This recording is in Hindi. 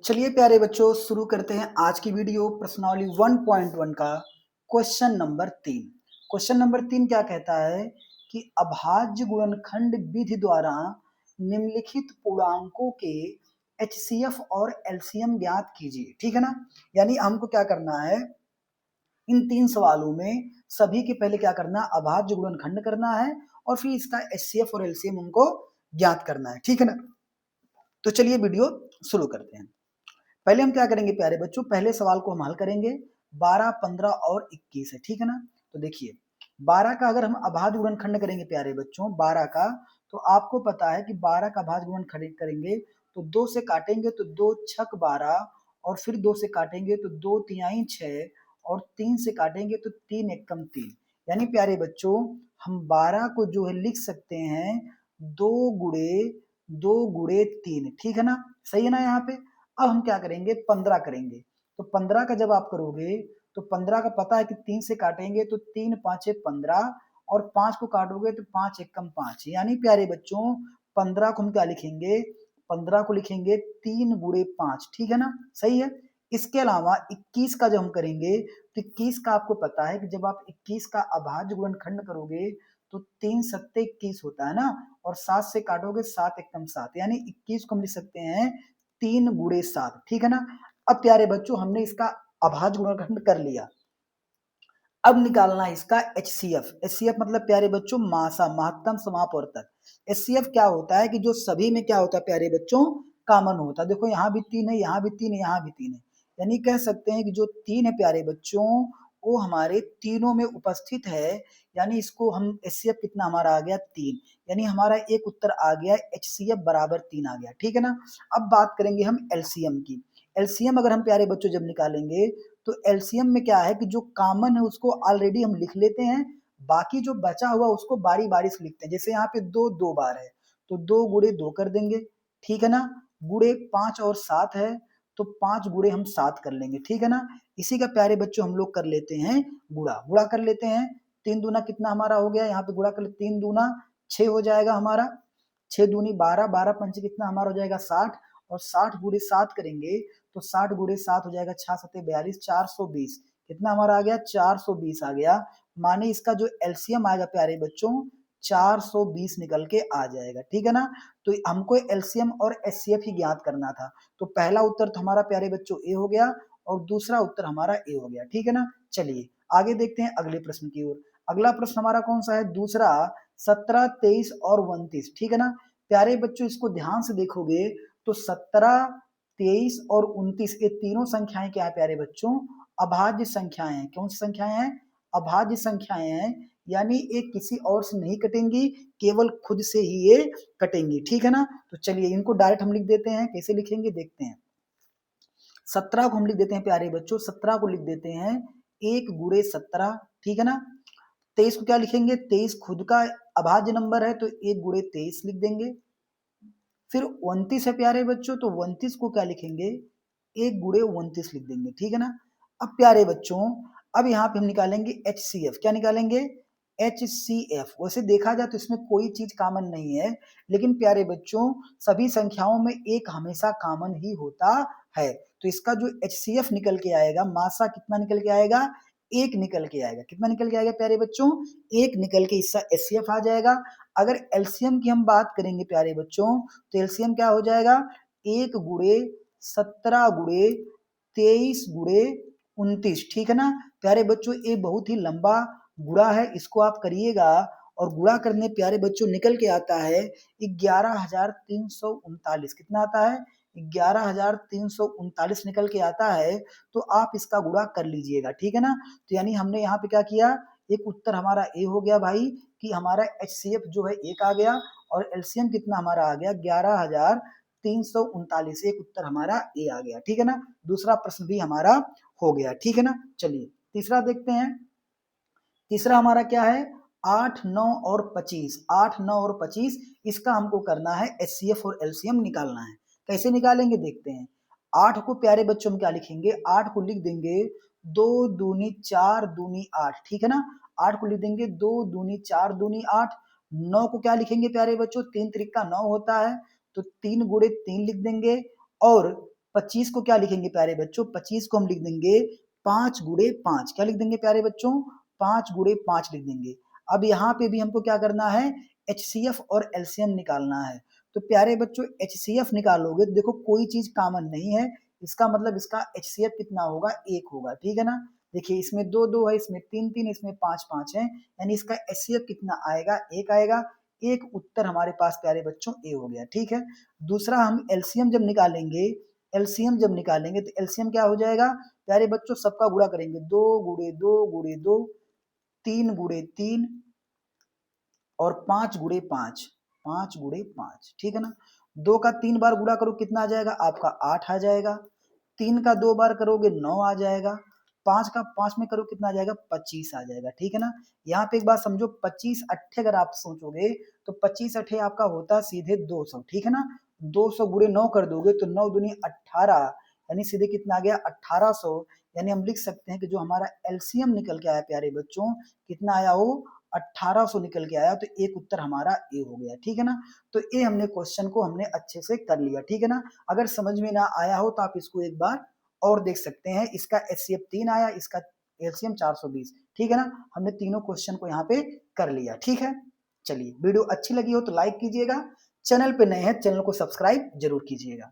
चलिए प्यारे बच्चों शुरू करते हैं आज की वीडियो प्रश्नावली 1.1 का क्वेश्चन नंबर 3। क्वेश्चन नंबर 3 क्या कहता है कि अभाज्य गुणनखंड विधि द्वारा निम्नलिखित पूर्णांकों के एचसीएफ और एलसीएम ज्ञात कीजिए। ठीक है ना, यानी हमको क्या करना है, इन तीन सवालों में सभी के पहले क्या करना है, अभाज्य गुणनखंड करना है और फिर इसका एचसीएफ और एलसीएम उनको ज्ञात करना है। ठीक है ना, तो चलिए वीडियो शुरू करते हैं। पहले हम क्या करेंगे प्यारे बच्चों, पहले सवाल को हम हल करेंगे। 12, 15 और 21 है। ठीक है ना, तो देखिए 12 का अगर हम अभाज्य गुणनखंड करेंगे प्यारे बच्चों 12 का, तो आपको पता है कि 12 का अभाज्य गुणनखंड करेंगे तो 2 से काटेंगे तो 2 छक 12 और फिर 2 से काटेंगे तो 2 तिहाई 6 और 3 से काटेंगे तो 3 एकम 3। यानी प्यारे बच्चों हम 12 को जो है लिख सकते हैं 2 गुणे 2 गुणे 3। ठीक है ना, सही है ना। यहाँ पे अब हम क्या करेंगे, 15 करेंगे। तो 15 का जब आप करोगे तो 15 का पता है कि 3 से काटेंगे तो 3 पाँचे 15 और 5 को काटोगे तो 5 एकम 5। यानी प्यारे बच्चों 15 को हम क्या लिखेंगे, 15 को लिखेंगे 3 गुणे 5। ठीक है ना, सही है। इसके अलावा 21 का जब हम करेंगे तो 21 का आपको पता है कि जब आप 21 का अभाज्य गुणनखंड करोगे तो 3 सत्ते 21 होता है ना, और 7 से काटोगे 7 एकम 7। यानी 21 को हम लिख सकते हैं 3 गुणे 7। ठीक है ना, अब प्यारे बच्चों हमने इसका अभाज्य गुणनखंड कर लिया। अब निकालना है इसका एचसीएफ। एचसीएफ मतलब प्यारे बच्चों मासा, महत्तम समापवर्तक। एचसीएफ क्या होता है कि जो सभी में क्या होता है प्यारे बच्चों, कॉमन होता है। देखो यहाँ भी 3 है, यहाँ भी 3 है, यहाँ भी 3 है। यानी कह सकते हैं कि जो 3 है प्यारे बच्चों वो हमारे तीनों में उपस्थित है। यानी इसको हम एचसीएफ कितना हमारा आ गया 3। यानी हमारा एक उत्तर आ गया एचसीएफ बराबर 3 आ गया। ठीक है ना, अब बात करेंगे हम एलसीएम की। एलसीएम अगर हम प्यारे बच्चों जब निकालेंगे तो एलसीएम में क्या है कि जो कॉमन है उसको ऑलरेडी हम लिख लेते हैं, बाकी जो बचा हुआ उसको बारी बारी से लिखते हैं। जैसे यहाँ पे 2 2 बार है तो 2 गुणे 2 कर देंगे। ठीक है ना, गुणे 5 और 7 है तो 5 गुणे हम 7 कर लेंगे। ठीक है ना, इसी का प्यारे बच्चों हम लोग कर लेते हैं गुणा। गुणा कर लेते हैं, 3 दूना कितना हमारा हो गया, यहाँ पे गुणा कर ले 3 दूना 6 हो जाएगा हमारा, 6 दूनी 12, 12 पंच कितना हमारा हो जाएगा 60 और 60 गुणे 7 करेंगे तो 60 गुणे 7 हो जाएगा 6 सत्ते 42, 420। कितना हमारा आ गया 420 आ गया। माने इसका जो एलसीएम आएगा प्यारे बच्चों 420 निकल के आ जाएगा। ठीक है ना, तो हमको एलसीएम और एचसीएफ ही ज्ञात करना था। तो पहला उत्तर तो हमारा प्यारे बच्चों ए हो गया और दूसरा उत्तर हमारा ए हो गया। ठीक है ना, चलिए आगे देखते हैं अगले प्रश्न की ओर। अगला प्रश्न हमारा कौन सा है, दूसरा 17, 23 और 29। ठीक है ना, प्यारे बच्चों इसको ध्यान से देखोगे तो 17, 23 और 29 ये तीनों संख्याएं क्या है प्यारे बच्चों, अभाज्य संख्याएं हैं। कौन सी संख्याएं हैं, अभाज्य संख्याएं हैं। यानी ये किसी और से नहीं कटेंगी, केवल खुद से ही ये कटेंगी। ठीक है ना, तो चलिए इनको डायरेक्ट हम लिख देते हैं। कैसे लिखेंगे देखते हैं। 17 को हम लिख देते हैं प्यारे बच्चों, 17 को लिख देते हैं 1 गुणे 17। ठीक है ना, 23 को क्या लिखेंगे, 23 खुद का अभाज्य नंबर है तो 1 गुणे 23 लिख देंगे। फिर 29 है प्यारे बच्चों, तो 29 को क्या लिखेंगे, 1 गुणे 29 लिख देंगे। ठीक है ना, अब प्यारे बच्चों अब यहाँ पे हम निकालेंगे एचसीएफ। क्या निकालेंगे, एचसीएफ। वैसे देखा जाए तो इसमें कोई चीज कॉमन नहीं है, लेकिन प्यारे बच्चों सभी संख्याओं में एक हमेशा कॉमन ही होता है। तो इसका जो एचसीएफ निकल के आएगा, मासा कितना निकल के आएगा, 1 निकल के आएगा। कितना निकल के आएगा प्यारे बच्चों, 1 निकल के इसका एचसीएफ आ जाएगा। अगर एलसीएम की हम बात करेंगे प्यारे बच्चों तो एलसीएम क्या हो जाएगा, 1 गुणे 17 गुणे 23 गुणे 29। ठीक है ना, प्यारे बच्चों ये बहुत ही लंबा गुणा है, इसको आप करिएगा और गुणा करने प्यारे बच्चों निकल के आता है 11,339। कितना आता है, 11,339 निकल के आता है। तो आप इसका गुणा कर लीजिएगा। ठीक है ना, तो यानी हमने यहाँ पे क्या किया, एक उत्तर हमारा ए हो गया भाई कि हमारा एचसीएफ जो है 1 आ गया और एलसीएम कितना हमारा आ गया 11,339। एक उत्तर हमारा ए आ गया। ठीक है ना, दूसरा प्रश्न भी हमारा हो गया। ठीक है ना, चलिए तीसरा देखते हैं। तीसरा हमारा क्या है, 8, 9 और 25। 8, 9 और 25 इसका हमको करना है एचसीएफ और एलसीएम निकालना है। कैसे निकालेंगे देखते हैं। 8 को प्यारे बच्चों में क्या लिखेंगे, 8 को लिख देंगे 2 दूनी 4 दूनी 8। ठीक है ना, 8 को लिख देंगे 2 दूनी 4 दूनी 8। 9 को क्या लिखेंगे प्यारे बच्चों, 3 त्रिक का 9 होता है तो 3 गुणे 3 लिख देंगे। और 25 को क्या लिखेंगे प्यारे बच्चों, 25 को हम लिख देंगे 5 गुणे 5। क्या लिख देंगे प्यारे बच्चों, 5 गुणे 5 लिख देंगे। अब यहाँ पे भी हमको क्या करना है, एचसीएफ और एलसीएम निकालना है। तो प्यारे बच्चों एचसीएफ निकालोगे, देखो कोई चीज कॉमन नहीं है, इसका मतलब इसका एचसीएफ कितना होगा, 1 होगा, ठीक है ना। देखिए इसमें 2 2 है, इसमें 3 3, इसमें 5 5 है, यानी इसका एचसीएफ कितना आएगा, 1 आएगा। एक उत्तर हमारे पास प्यारे बच्चों ए हो गया, ठीक है। दूसरा हम एलसीएम जब निकालेंगे, एलसीएम जब निकालेंगे तो एलसीएम क्या हो जाएगा प्यारे बच्चों, सबका गुणा करेंगे, 2 गुणे 2 गुणे 2, 3 गुणे 3 और 5 गुणे 5, 5 गुणे 5, ठीक है ना। 2 का 3 बार गुणा करो कितना आ जाएगा आपका, 8 आ जाएगा। 3 का 2 बार करोगे 9 आ जाएगा। 5 का 5 में करो कितना आ जाएगा, 25 आ जाएगा, ठीक है ना। यहाँ पे एक बात समझो, 25 अट्ठे अगर आप सोचोगे तो 25 अट्ठे आपका होता सीधे 200, ठीक है ना। 200 गुणे 9 कर दोगे तो 9 दूनी 18, यानी सीधे कितना आ गया 1800। यानी हम लिख सकते हैं कि जो हमारा एलसीएम निकल के आया प्यारे बच्चों, कितना आया हो, 1800 निकल के आया। तो एक उत्तर हमारा ए हो गया, ठीक है ना। तो ए हमने क्वेश्चन को हमने अच्छे से कर लिया, ठीक है ना। अगर समझ में ना आया हो तो आप इसको एक बार और देख सकते हैं। इसका एचसीएफ 3 आया, इसका एलसीएम 420, ठीक है ना। हमने तीनों क्वेश्चन को यहाँ पे कर लिया, ठीक है। चलिए वीडियो अच्छी लगी हो तो लाइक कीजिएगा, चैनल पे नए हैं चैनल को सब्सक्राइब जरूर कीजिएगा।